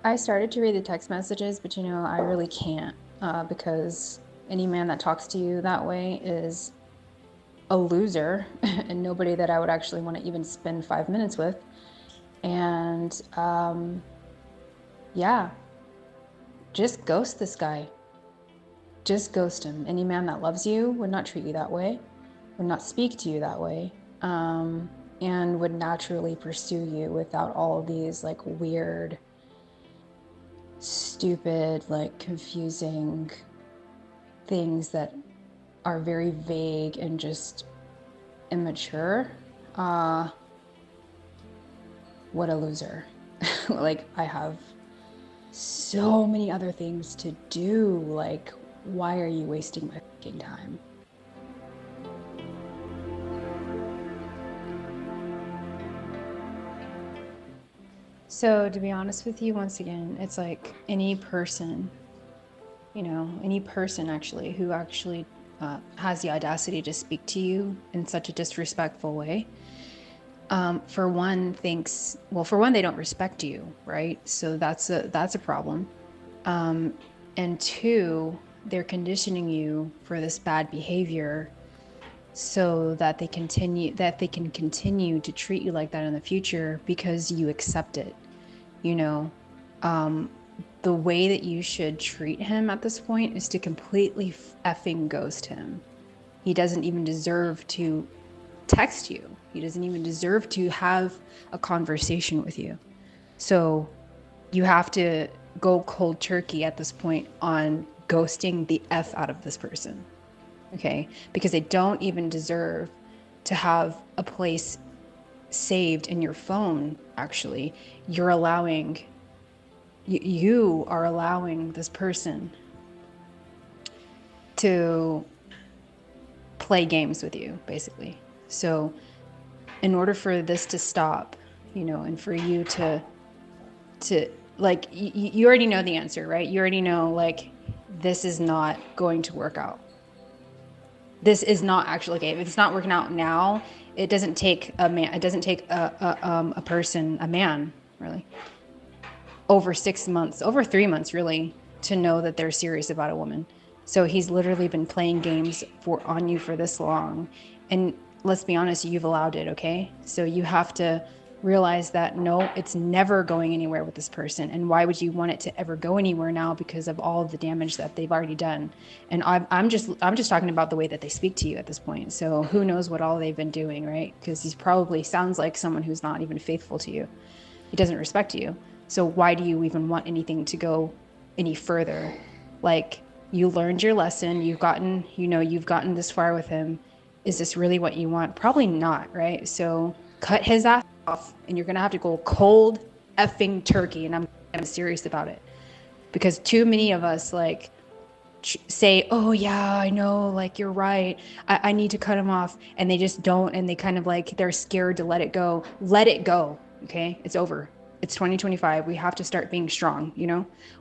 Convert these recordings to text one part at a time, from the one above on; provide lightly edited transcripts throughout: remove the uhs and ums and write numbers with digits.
I started to read the text messages, but I really can't because any man that talks to you that way is a loser and nobody that I would actually want to even spend 5 minutes with. And yeah, just ghost this guy. Just ghost him. Any man that loves you would not treat you that way, would not speak to you that way, and would naturally pursue you without all of these like weird, stupid, like confusing things that are very vague and just immature. Uh, what a loser. Like, I have so many other things to do. Like, why are you wasting my fucking time? So, to be honest with you, once again, it's like any person actually who actually has the audacity to speak to you in such a disrespectful way. For one, they don't respect you, right? So that's a problem. And two, they're conditioning you for this bad behavior so that they can continue to treat you like that in the future because you accept it. You know, the way that you should treat him at this point is to completely effing ghost him. He doesn't even deserve to text you. He doesn't even deserve to have a conversation with you. So you have to go cold turkey at this point on ghosting the F out of this person. Okay? Because they don't even deserve to have a place saved in your phone, actually. You are allowing this person to play games with you, basically. So in order for this to stop, and for you to like, you already know the answer, right? You already know, like, this is not going to work out. This is not actually okay. If it's not working out now, it doesn't take a man. It doesn't take a person, a man, really, over 6 months, over 3 months, really, to know that they're serious about a woman. So he's literally been playing games on you for this long, and let's be honest, you've allowed it. Okay, so you have to realize that no, it's never going anywhere with this person. And why would you want it to ever go anywhere now? Because of all of the damage that they've already done. And I'm just talking about the way that they speak to you at this point. So who knows what all they've been doing, right? Because he probably sounds like someone who's not even faithful to you. He doesn't respect you. So why do you even want anything to go any further? Like, you learned your lesson, you've gotten this far with him. Is this really what you want? Probably not, right? So cut his ass off, and you're gonna have to go cold effing turkey. And I'm serious about it, because too many of us like say, oh yeah, I know, like, you're right, I need to cut him off, and they just don't, and they kind of like, they're scared to let it go. Let it go. Okay, it's over. It's 2025. We have to start being strong.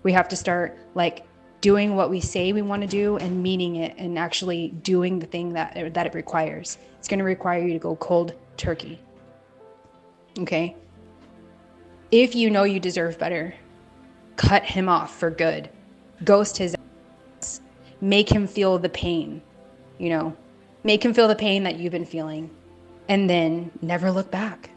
We have to start, like, doing what we say we want to do and meaning it, and actually doing the thing that it requires. It's going to require you to go cold turkey. Okay, if you know you deserve better, cut him off for good. Ghost his ass. Make him feel the pain. you know make him feel the pain that you've been feeling, and then never look back.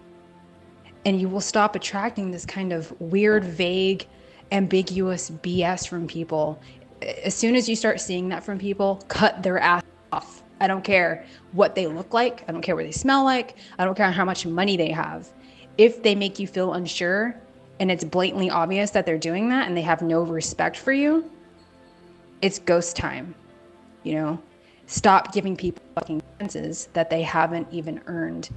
And you will stop attracting this kind of weird, vague, ambiguous BS from people. As soon as you start seeing that from people, cut their ass off. I don't care what they look like. I don't care what they smell like. I don't care how much money they have. If they make you feel unsure and it's blatantly obvious that they're doing that and they have no respect for you, it's ghost time. You know, stop giving people fucking chances that they haven't even earned,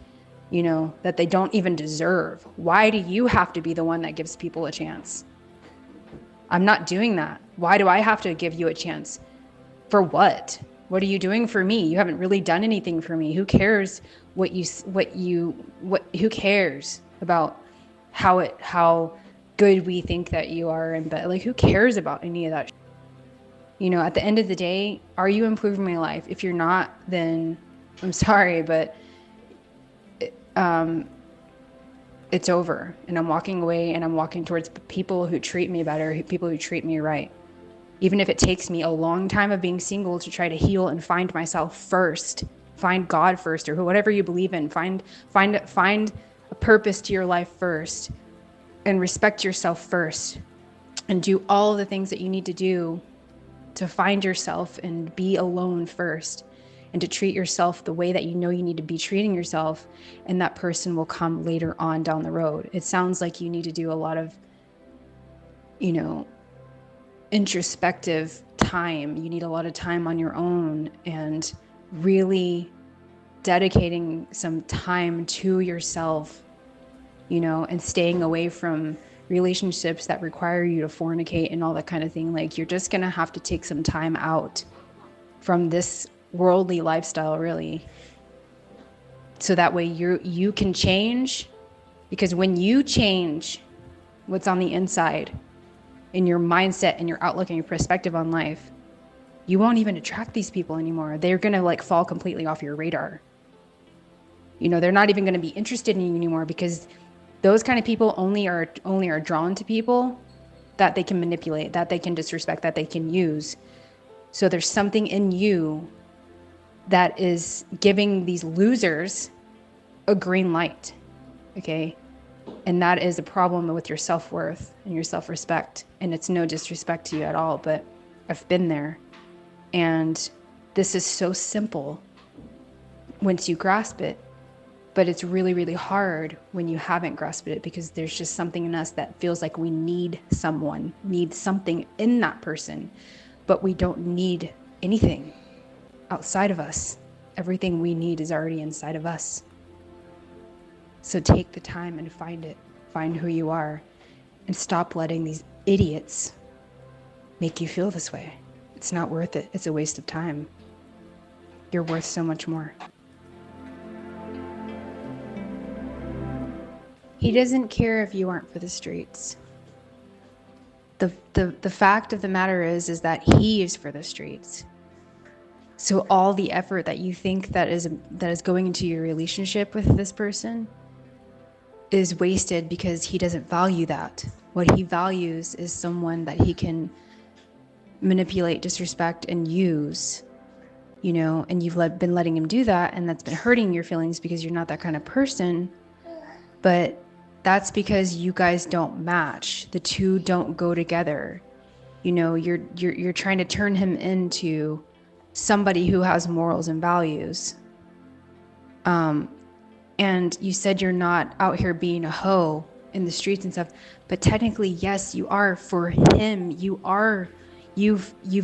that they don't even deserve. Why do you have to be the one that gives people a chance? I'm not doing that. Why do I have to give you a chance? For what? What are you doing for me? You haven't really done anything for me. Who cares who cares about how good we think that you are in bed? Like, who cares about any of that? At the end of the day, are you improving my life? If you're not, then I'm sorry, but it's over. And I'm walking away, and I'm walking towards people who treat me better, people who treat me right. Even if it takes me a long time of being single to try to heal and find myself first, find God first, or whatever you believe in, find a purpose to your life first, and respect yourself first, and do all the things that you need to do to find yourself and be alone first, and to treat yourself the way that you know you need to be treating yourself, and that person will come later on down the road. It sounds like you need to do a lot of, you know, introspective time. You need a lot of time on your own, and really dedicating some time to yourself, you know, and staying away from relationships that require you to fornicate and all that kind of thing. Like, you're just going to have to take some time out from this worldly lifestyle, really. So that way you can change, because when you change what's on the inside, in your mindset and your outlook and your perspective on life, you won't even attract these people anymore. They're going to like fall completely off your radar. You know, they're not even going to be interested in you anymore, because those kind of people only are drawn to people that they can manipulate, that they can disrespect, that they can use. So there's something in you that is giving these losers a green light. Okay. And that is a problem with your self-worth and your self-respect. And it's no disrespect to you at all, but I've been there. And this is so simple once you grasp it, but it's really, really hard when you haven't grasped it, because there's just something in us that feels like we need someone, need something in that person, but we don't need anything outside of us. Everything we need is already inside of us. So take the time and find it. Find who you are, and stop letting these idiots make you feel this way. It's not worth it. It's a waste of time. You're worth so much more. He doesn't care if you aren't for the streets. The fact of the matter is that he is for the streets. So all the effort that you think that is going into your relationship with this person is wasted, because he doesn't value that. What he values is someone that he can manipulate, disrespect, and use, you know, and you've been letting him do that, and that's been hurting your feelings because you're not that kind of person. But that's because you guys don't match. The two don't go together. You know, you're trying to turn him into somebody who has morals and values. And you said you're not out here being a hoe in the streets and stuff, but technically, yes, you are for him. You've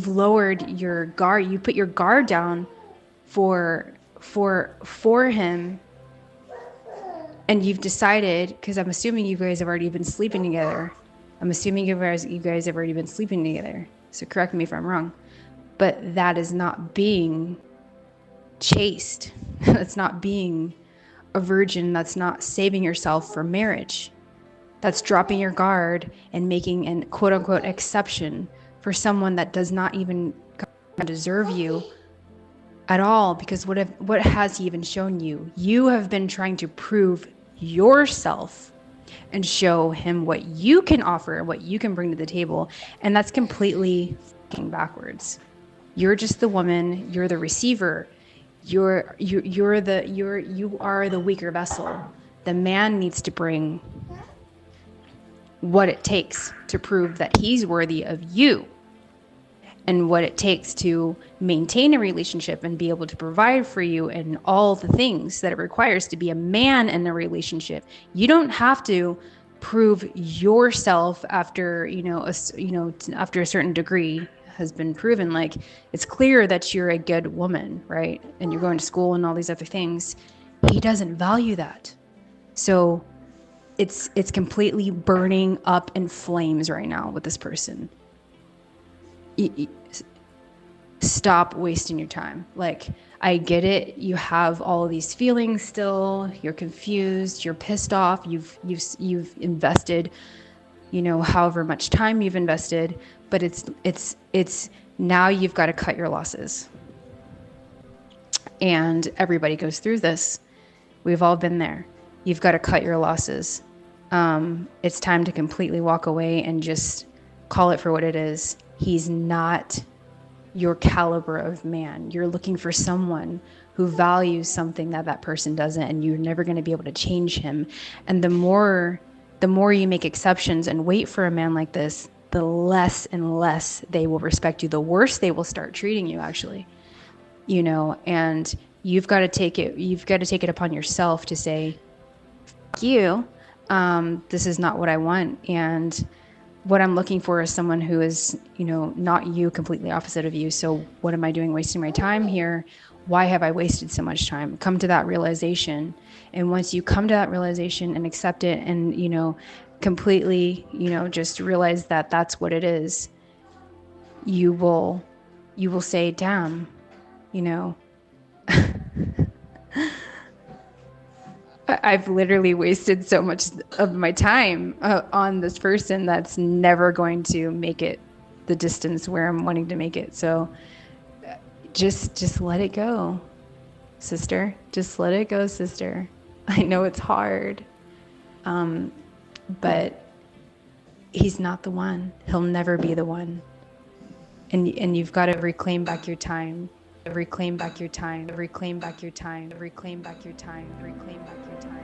lowered your guard. You put your guard down for him, and you've decided, because I'm assuming you guys have already been sleeping together. I'm assuming you guys have already been sleeping together. So correct me if I'm wrong, but that is not being chaste. That's not being a virgin. That's not saving yourself for marriage. That's dropping your guard and making an quote unquote exception for someone that does not even deserve you at all. Because what has he even shown you? You have been trying to prove yourself and show him what you can offer, what you can bring to the table. And that's completely fucking backwards. You're just the woman, you're the receiver. You are the weaker vessel. The man needs to bring what it takes to prove that he's worthy of you, and what it takes to maintain a relationship and be able to provide for you, and all the things that it requires to be a man in a relationship. You don't have to prove yourself after, after a certain degree has been proven. Like, it's clear that you're a good woman, right? And you're going to school and all these other things. He doesn't value that. So it's completely burning up in flames right now with this person. Stop wasting your time. Like, I get it. You have all of these feelings still. You're confused. You're pissed off. You've invested, however much time you've invested, but it's now you've got to cut your losses. And everybody goes through this. We've all been there. You've got to cut your losses. It's time to completely walk away and just call it for what it is. He's not your caliber of man. You're looking for someone who values something that that person doesn't, and you're never going to be able to change him. And the more you make exceptions and wait for a man like this, the less and less they will respect you, the worse they will start treating you, actually. And you've got to take it upon yourself to say, fuck you. This is not what I want. And what I'm looking for is someone who is, not you, completely opposite of you. So what am I doing wasting my time here? Why have I wasted so much time? Come to that realization. And once you come to that realization and accept it and, completely, just realize that that's what it is, you will say, damn, you know, I've literally wasted so much of my time on this person that's never going to make it the distance where I'm wanting to make it. So just let it go, sister. Just let it go, sister. I know it's hard, but he's not the one. He'll never be the one. And you've got to reclaim back your time. Reclaim back your time. Reclaim back your time. Reclaim back your time. Reclaim back your time.